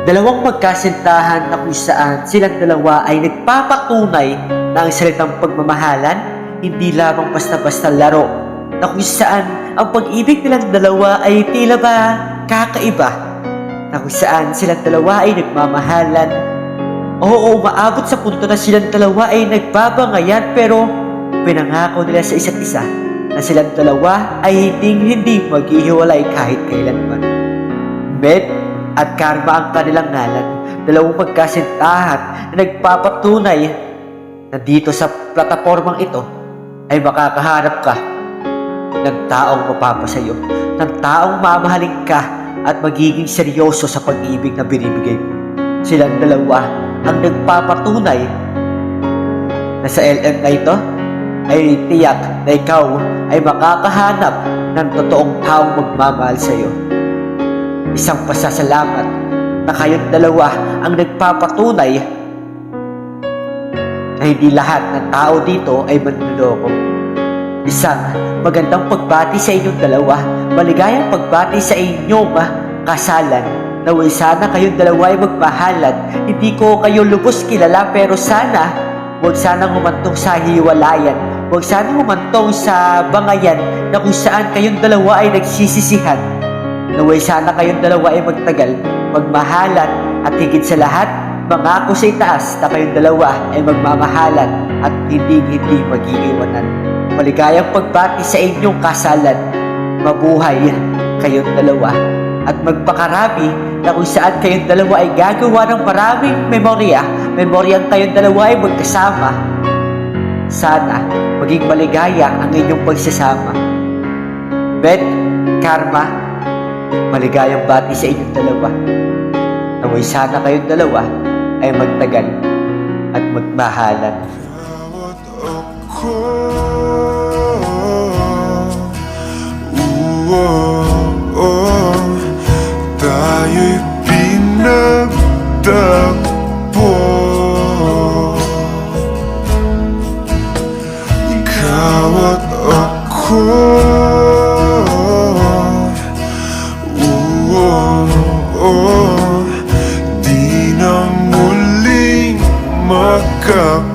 Dalawang magkasintahan na kung saan silang dalawa ay nagpapatunay na ang salitang pagmamahalan hindi lamang basta-basta laro, na kung saan ang pag-ibig nilang dalawa ay tila ba kakaiba, na kung saan silang dalawa ay nagmamahalan. Oo, umaabot sa punto na silang dalawa ay nagbabangayan, pero pinangako nila sa isa't isa na silang dalawa ay hindi maghihiwalay kahit kailanman. Med at Karma ang kanilang ngalan, dalawang magkasintahan na nagpapatunay na dito sa platapormang ito ay makakahanap ka ng taong mapapasayo, ng taong mamahalin ka at magiging seryoso sa pag-ibig na binibigay mo. Silang dalawa ang nagpapatunay na sa LM na ito ay tiyak na ikaw ay makakahanap ng totoong taong magmamahal sa iyo. Isang pasasalamat na kayong dalawa ang nagpapatunay na hindi lahat ng tao dito ay manloloko. Isang magandang pagbati sa inyong dalawa, maligayang pagbati sa inyong kasalan. Naway sana kayong dalawa ay magmahalan. Hindi ko kayo lubos kilala, pero sana huwag sanang humantong sa hiwalayan. Huwag sanang humantong sa bangayan na kung saan kayong dalawa ay nagsisisihan. Naway sana kayong dalawa ay magtagal, magmahalan, at higit sa lahat, mangako sa itaas na kayong dalawa ay magmamahalan at hindi mag-iiwanan. Maligayang pagbati sa inyong kasalan. Mabuhay kayong dalawa at magpakarami na kung saan kayong dalawa ay gagawa ng maraming memoryang kayong dalawa ay magkasama. Sana maging maligaya ang inyong pagsasama. Med, Karma, maligayang bati sa inyong dalawa. Naway sana kayong dalawa ay magtagal at magmahalan. Tayo'y pinagtagpo, ikaw at ako. Di na muling magkakalayo.